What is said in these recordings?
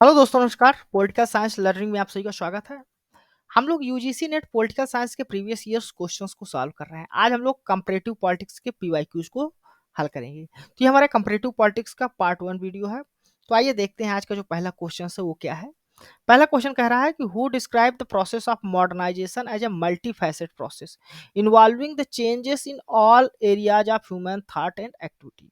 Hello दोस्तों, नमस्कार। Political science learning में आप सभी का स्वागत है। हम लोग यूजीसी नेट पॉलिटिकल साइंस के प्रीवियस ईयर्स क्वेश्चंस को सॉल्व कर रहे हैं। आज हम लोग कंपैरेटिव पॉलिटिक्स के पीवाईक्यूज को हल करेंगे। तो ये हमारा कंपैरेटिव पॉलिटिक्स का पार्ट 1 वीडियो है। तो आइए देखते हैं आज का जो पहला क्वेश्चन है वो क्या है। पहला क्वेश्चन कह रहा है कि who describe the process of modernisation as a multi facet process involving the changes in all areas of human thought and activity.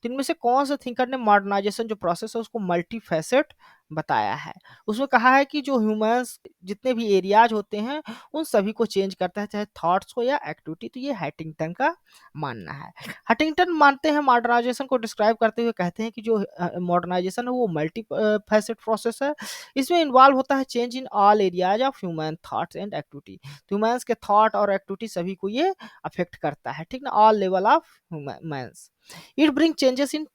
तो इनमें से कौन से थिंकर ने मॉडर्नाइजेशन जो प्रोसेस है उसको मल्टी फैसेट बताया है। उसमें कहा है कि जो ह्यूमंस जितने भी एरियाज होते हैं उन सभी को चेंज करता है, चाहे थॉट्स को या एक्टिविटी। तो ये हैटिंगटन का मानना है। हटिंगटन मानते हैं मॉडर्नाइजेशन को डिस्क्राइब करते हुए कहते हैं कि जो मॉडर्नाइजेशन है वो मल्टी फैसेट प्रोसेस है। इसमें इन्वॉल्व होता है change in all areas of human thoughts and activity. Humans के थॉट और एक्टिविटी सभी को ये अफेक्ट करता है, ठीक ना, all level of humans. It bring changes in,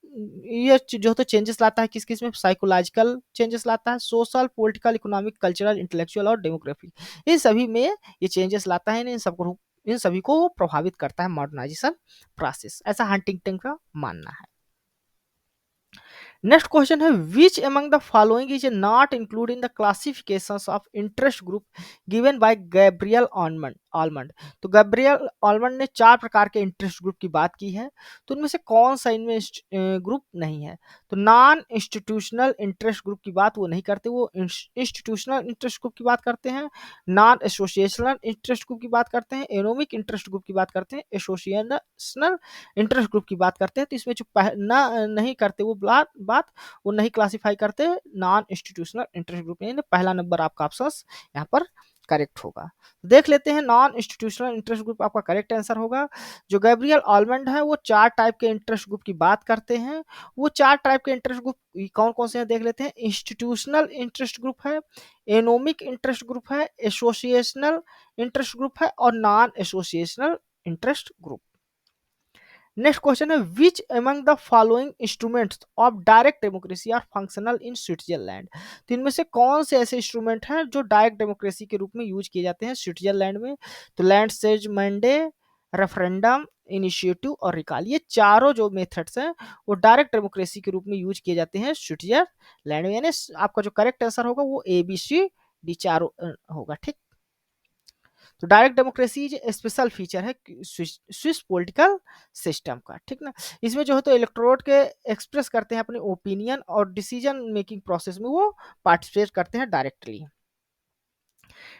ये जो तो चेंजेस लाता है किस किस में, साइकोलॉजिकल चेंजेस लाता है, social, political, economic, cultural, intellectual और डेमोग्राफिक, इन सभी में ये चेंजेस लाता है। इन सभी को वो प्रभावित करता है मॉडर्नाइजेशन प्रोसेस, ऐसा हंटिंगटन का मानना है। नेक्स्ट क्वेश्चन है which among the following is not include in the classifications of interest group given by Gabriel almond. तो गैब्रियल ऑलमंड ने 4 प्रकार के इंटरेस्ट ग्रुप की बात की है। तो उनमें से कौन सा इनमें ग्रुप नहीं है? तो नॉन इंस्टीट्यूशनल इंटरेस्ट ग्रुप की बात वो नहीं करते, वो इंस्टीट्यूशनल इंटरेस्ट ग्रुप की बात करते हैं। नॉन एसोसिएशनल इंटरेस्ट ग्रुप की बात करते हैं। एकोनॉमिक इंटरेस्ट ग्रुप की बात करते हैं। एसोसिएशनल इंटरेस्ट ग्रुप की बात करते हैं। तो इसमें जो नहीं करते वो बात वो नहीं क्लासिफाई करते, नॉन इंस्टीट्यूशनल इंटरेस्ट ग्रुप में। पहला नंबर आपका ऑप्शन यहाँ पर करेक्ट होगा। देख लेते हैं, नॉन इंस्टीट्यूशनल इंटरेस्ट ग्रुप आपका करेक्ट आंसर होगा। जो गैब्रियल ऑलमंड है वो 4 टाइप के इंटरेस्ट ग्रुप की बात करते हैं। वो 4 टाइप के इंटरेस्ट ग्रुप कौन कौन से हैं देख लेते हैं। इंस्टीट्यूशनल इंटरेस्ट ग्रुप है, एकोनॉमिक इंटरेस्ट ग्रुप है, एसोसिएशनल इंटरेस्ट ग्रुप है और non associational interest group. Next question है which among the following instruments of direct democracy are functional in Switzerland. तो इनमें से कौन से ऐसे इंस्ट्रूमेंट हैं जो डायरेक्ट डेमोक्रेसी के रूप में यूज किए जाते हैं स्विट्जरलैंड में? तो land says Monday, referendum, initiative और रिकॉल, ये चारों जो मेथड्स हैं वो डायरेक्ट डेमोक्रेसी के रूप में यूज किए जाते हैं स्विट्जरलैंड में। यानी आपका जो करेक्ट आंसर होगा वो ABC D चारों होगा, ठीक। तो डायरेक्ट डेमोक्रेसी स्पेशल फीचर है स्विस पॉलिटिकल सिस्टम का, ठीक ना। इसमें जो है तो इलेक्टोरेट के एक्सप्रेस करते हैं अपने ओपिनियन और डिसीजन मेकिंग प्रोसेस में वो पार्टिसिपेट करते हैं directly.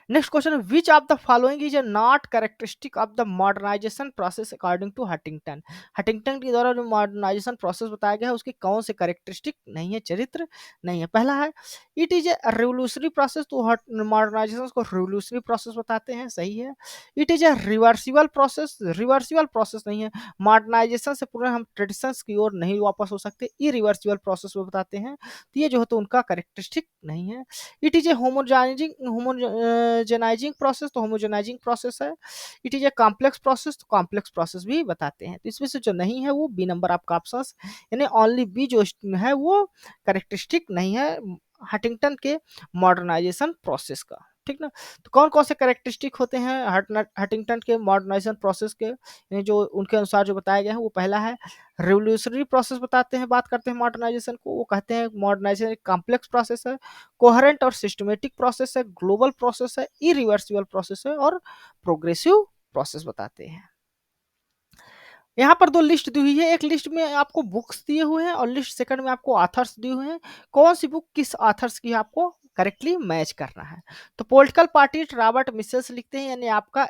Next question, which of the following is not characteristic of the modernisation process according to Huntington. Huntington के द्वारा जो मॉडर्नाइजेशन प्रोसेस बताया गया है उसके कौन से कैरेक्टरिस्टिक नहीं है, चरित्र नहीं है? पहला है it is a revolutionary process. तो मॉडर्नाइजेशन को रेवोल्यूशनरी प्रोसेस बताते हैं, सही है। It is a reversible process, reversible process नहीं है। मॉडर्नाइजेशन से पूरे हम ट्रेडिशंस की ओर नहीं वापस हो सकते, इरिवर्सिबल प्रोसेस वो बताते हैं। तो ये जो है तो उनका कैरेक्टरिस्टिक नहीं है। It is a homogenising process, तो होमोजेनाइजिंग प्रोसेस है। It is a complex process, तो कॉम्प्लेक्स प्रोसेस भी बताते हैं। तो इसमें से जो नहीं है वो बी नंबर आपका ऑप्शन, यानी ओनली बी जो है वो कैरेक्टरिस्टिक नहीं है हटिंगटन के मॉडर्नाइजेशन प्रोसेस का, ठीक ना। तो कौन कौन से कैरेक्टरिस्टिक होते हैं हटिंगटन के मॉडर्नाइजेशन प्रोसेस के, यानी जो उनके अनुसार जो बताया गया है? वो पहला है रेवोल्यूशनरी प्रोसेस बताते हैं, बात करते हैं मॉडर्नाइजेशन को। वो कहते हैं मॉडर्नाइजेशन एक कॉम्प्लेक्स प्रोसेस है, कोहेरेंट और सिस्टमेटिक प्रोसेस है, ग्लोबल प्रोसेस है, इरिवर्सिबल प्रोसेस है और प्रोग्रेसिव प्रोसेस बताते हैं। यहाँ पर 2 लिस्ट दी हुई है, एक लिस्ट में आपको बुक्स दिए हुए हैं और लिस्ट सेकंड में आपको ऑथर्स दिए हुए हैं। कौन सी बुक किस ऑथर्स की है आपको करेक्टली मैच करना है। तो पॉलिटिकल पार्टी रॉबर्ट मिसेल्स लिखते हैं, यानी आपका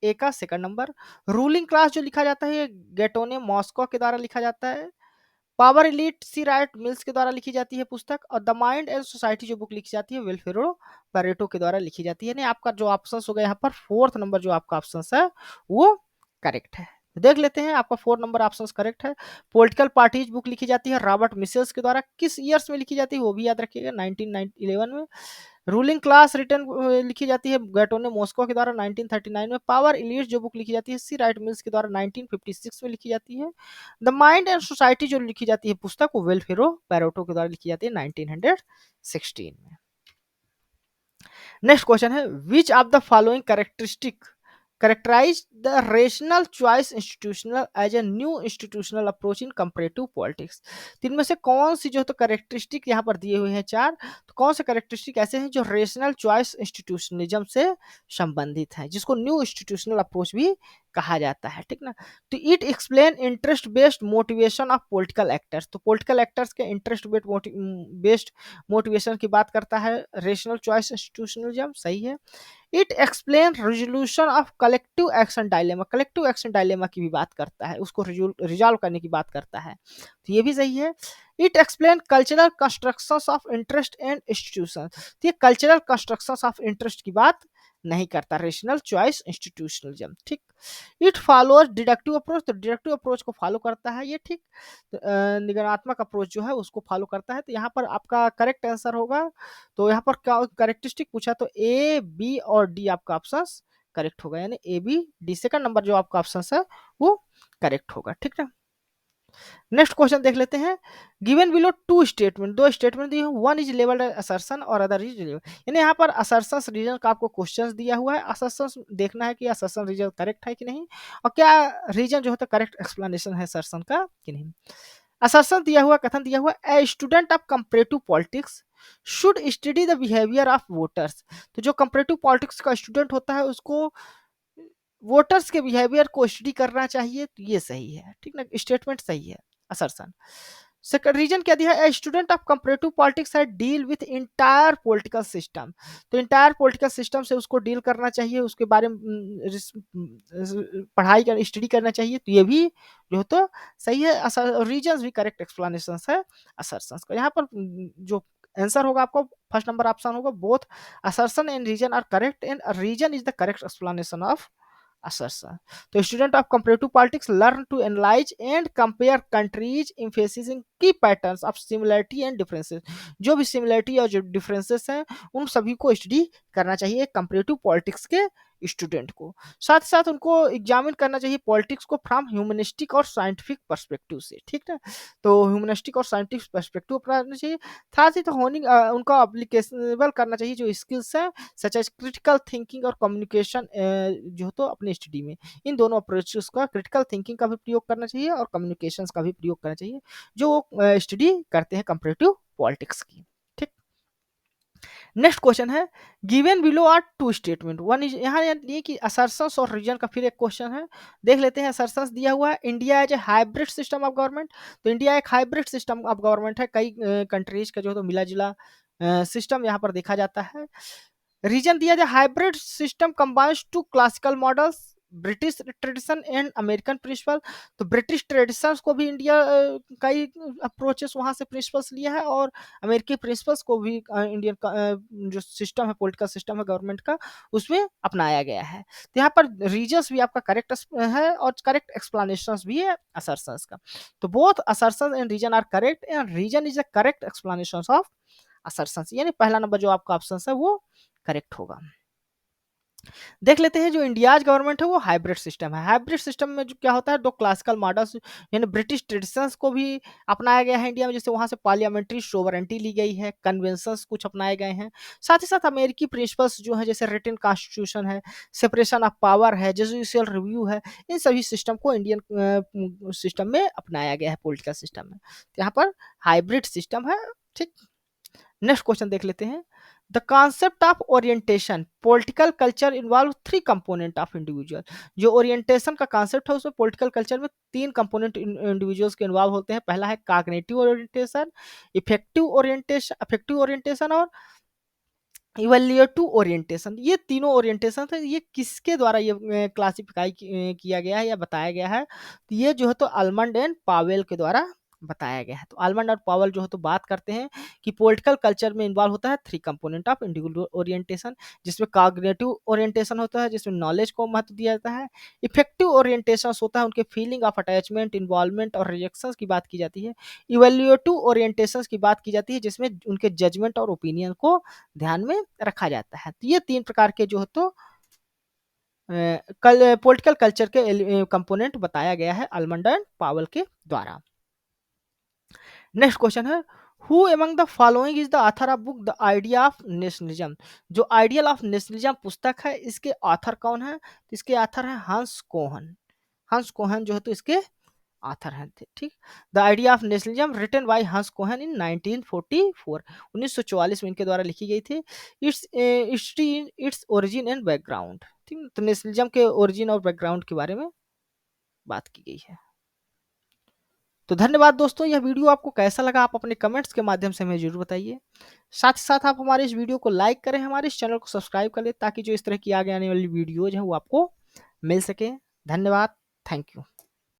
ए का सेकंड नंबर। रूलिंग क्लास जो लिखा जाता है ये गेटोने मॉस्को के द्वारा लिखा जाता है। पावर एलीट सी राइट मिल्स के द्वारा लिखी जाती है पुस्तक। और द माइंड एंड सोसाइटी जो बुक लिखी जाती है विल्फ्रेडो पैरेटो के द्वारा लिखी जाती है। यानी आपका जो ऑप्शन होगा यहाँ पर 4th नंबर जो आपका ऑप्शन है वो करेक्ट है। देख लेते हैं, आपका 4 नंबर ऑप्शन करेक्ट है। पॉलिटिकल पार्टीज बुक लिखी जाती है रॉबर्ट मिसेल्स के द्वारा, किस ईयर्स में लिखी जाती है वो भी याद रखिएगा, 1911 में। रूलिंग क्लास रिटर्न लिखी जाती है गैटोने मॉस्को के द्वारा 1939 में। पावर इलीट जो बुक लिखी जाती है सी राइट मिल्स के द्वारा 1956 में लिखी जाती है। द माइंड एंड सोसाइटी जो लिखी जाती है पुस्तक वो वेल्फेरो पैरोटो के द्वारा लिखी जाती है 1916 में। नेक्स्ट क्वेश्चन है विच of the following characteristic characterize the rational choice institutional as a new institutional approach in comparative politics। तो इनमें से कौन सी जो तो करेक्टरिस्टिक यहाँ पर दिए हुए हैं चार, तो कौन से करेक्टरिस्टिक ऐसे हैं जो रेशनल चॉइस इंस्टीट्यूशनलिज्म से संबंधित हैं, जिसको न्यू इंस्टीट्यूशनल अप्रोच भी कहा जाता है, ठीक ना। तो it explain interest based motivation of political actors. तो पॉलिटिकल एक्टर्स के इंटरेस्ट बेस्ड मोटिवेशन की बात करता है रेशनल चॉइस इंस्टीट्यूशनलिज्म, सही है। It explain resolution of collective action dilemma, collective action dilemma की भी बात करता है, उसको रिजॉल्व करने की बात करता है, तो ये भी सही है। It explain cultural constructions of interest and institution, तो ये कल्चरल कंस्ट्रक्शंस ऑफ इंटरेस्ट की बात नहीं करता रेशनल चॉइस इंस्टीट्यूशनलिज्म, ठीक। इट फॉलोअर्स डिडक्टिव अप्रोच, तो डिडक्टिव अप्रोच को फॉलो करता है ये, ठीक। निगमनात्मक अप्रोच जो है उसको फॉलो करता है, तो यहाँ पर आपका करेक्ट आंसर होगा, तो यहाँ पर क्या करेक्टरिस्टिक पूछा तो ए बी और डी आपका ऑप्शन करेक्ट होगा, यानी A B D second number जो आपका ऑप्शन है वो करेक्ट होगा, ठीक है। नेक्स्ट क्वेश्चन देख लेते हैं। गिवन बिलो टू स्टेटमेंट, दो स्टेटमेंट दिए हैं, वन इज लेवल्ड असर्शन और अदर इज लेवल, यानी यहाँ पर असर्शन रीजन का आपको क्वेश्चन दिया हुआ है, असर्शन देखना है कि असर्शन रीजन करेक्ट है कि नहीं, और क्या रीजन जो होता है करेक्ट एक्सप्लेनेशन है असर्शन का कि नहीं। असर्शन दिया हुआ, कथन दिया हुआ, a student of comparative politics should study the behaviour of voters. तो जो कंपैरेटिव पॉलिटिक्स का स्टूडेंट होता है उसको वोटर्स के बिहेवियर को स्टडी करना चाहिए, तो ये सही है, ठीक ना, स्टेटमेंट सही है असर्शन। सेकंड रीजन क्या दिया है, स्टूडेंट ऑफ कंपैरेटिव पॉलिटिक्स है deal with entire political system, तो इंटायर पॉलिटिकल सिस्टम से उसको डील करना चाहिए, उसके बारे में पढ़ाई कर स्टडी करना चाहिए, तो ये भी जो तो सही है। रीजन भी करेक्ट एक्सप्लेनेशन है असर्शन का। यहाँ पर जो आंसर होगा आपको फर्स्ट नंबर ऑप्शन होगा, both assertion and reason are correct and reason is the correct explanation of assertion। तो student of comparative politics learn to analyse and compare countries emphasising key patterns of similarity and differences, जो भी similarity और जो differences हैं उन सभी को study करना चाहिए कंपैरेटिव पॉलिटिक्स के स्टूडेंट को। साथ ही साथ उनको एग्जामिन करना चाहिए पॉलिटिक्स को फ्रॉम ह्यूमनिस्टिक और साइंटिफिक पर्सपेक्टिव से, ठीक है, तो ह्यूमनिस्टिक और साइंटिफिक पर्सपेक्टिव अपनाना चाहिए। साथ ही तो होनिंग उनका एप्लीकेबल करना चाहिए जो स्किल्स हैं सच एज क्रिटिकल थिंकिंग और कम्युनिकेशन, जो तो अपने स्टडी में इन दोनों अप्रोचेस का क्रिटिकल थिंकिंग का भी प्रयोग करना चाहिए और कम्युनिकेशन का भी प्रयोग करना चाहिए जो वो स्टडी करते हैं कंपैरेटिव पॉलिटिक्स की, ठीक। नेक्स्ट क्वेश्चन है, given below are two statement, one is, यहाँ ये कि असर्शंस और रीजन का फिर एक क्वेश्चन है, देख लेते हैं। असर्शंस दिया हुआ है India as a hybrid system of government, तो इंडिया एक हाइब्रिड सिस्टम ऑफ गवर्नमेंट है, कई कंट्रीज का जो तो मिला जुला सिस्टम यहाँ पर देखा जाता है। रीजन दिया जाए hybrid system combines two classical models British tradition and American principle, तो ब्रिटिश ट्रेडिशंस को भी इंडिया कई अप्रोचेस वहां से प्रिंसिपल्स लिया है और अमेरिकी प्रिंसिपल्स को भी इंडियन जो सिस्टम है पॉलिटिकल सिस्टम है गवर्नमेंट का उसमें अपनाया गया है। तो यहाँ पर रीजन्स भी आपका करेक्ट है और करेक्ट एक्सप्लेनेशन भी है असर्शंस का, तो both assertion and reason are correct and reason is a correct explanation of assertions, यानी पहला नंबर जो आपका ऑप्शन है वो करेक्ट होगा। देख लेते हैं जो इंडियाज गवर्नमेंट है वो हाइब्रिड सिस्टम है। हाइब्रिड सिस्टम में जो क्या होता है, दो क्लासिकल मॉडल्स यानी ब्रिटिश ट्रेडिशंस को भी अपनाया गया है इंडिया में, जैसे वहां से पार्लियामेंट्री सोवरेंटी ली गई है, कन्वेंशंस कुछ अपनाए गए हैं, साथ ही साथ अमेरिकी प्रिंसिपल्स जो है जैसे रिटन कॉन्स्टिट्यूशन है, सेपरेशन ऑफ पावर है, जुडिशियल रिव्यू है, इन सभी सिस्टम को इंडियन सिस्टम में अपनाया गया है पॉलिटिकल सिस्टम में, तो यहाँ पर हाइब्रिड सिस्टम है, ठीक। नेक्स्ट क्वेश्चन देख लेते हैं। The concept of orientation political culture involve three component of individual, जो ओरिएंटेशन का कॉन्सेप्ट है उसमें पॉलिटिकल कल्चर में तीन कंपोनेंट इंडिविजुअल्स के इन्वॉल्व होते हैं। पहला है कॉग्निटिव ओरिएंटेशन, अफेक्टिव ओरिएंटेशन और इवैल्यूएटिव ओरिएंटेशन। ये तीनों ओरिएंटेशन है, ये किसके द्वारा ये क्लासिफाई किया गया है या बताया गया है, तो ये जो है तो आलमंड एंड पावेल के द्वारा बताया गया है। तो आलमंड और पावेल जो है तो बात करते हैं कि पॉलिटिकल कल्चर में इन्वॉल्व होता है three component of individual orientation, जिसमें कॉग्निटिव ओरिएंटेशन होता है जिसमें नॉलेज को महत्व दिया जाता है, इफेक्टिव ओरिएंटेशन होता है उनके फीलिंग ऑफ अटैचमेंट, इन्वॉल्वमेंट और रिजेक्शन की बात की जाती है, इवैल्यूएटिव ओरिएंटेशन की बात की जाती है जिसमें उनके जजमेंट और ओपिनियन को ध्यान में रखा जाता है। तो ये तीन प्रकार के जो है तो पॉलिटिकल कल्चर के कंपोनेंट बताया गया है आलमंड एंड पावेल के द्वारा। नेक्स्ट क्वेश्चन है, who among the following is the author of book the idea of nationalism. जो आइडियल ऑफ नेशनलिज्म पुस्तक है, इसके ऑथर कौन है? तो इसके ऑथर है हंस कोहन। हंस कोहन जो है तो इसके ऑथर हैं, ठीक। The idea of nationalism written by Hans Kohn in 1944, 1944 में इनके द्वारा लिखी गई थी। It's history it's origin and background, ठीक। तो नेशनलिज्म के ओरिजिन और बैकग्राउंड के बारे में बात की गई है। तो धन्यवाद दोस्तों, यह वीडियो आपको कैसा लगा आप अपने कमेंट्स के माध्यम से हमें जरूर बताइए। साथ ही साथ आप हमारे इस वीडियो को लाइक करें, हमारे इस चैनल को सब्सक्राइब कर लें, ताकि जो इस तरह की आगे आने वाली वीडियोज हैं वो आपको मिल सके। धन्यवाद। Thank you.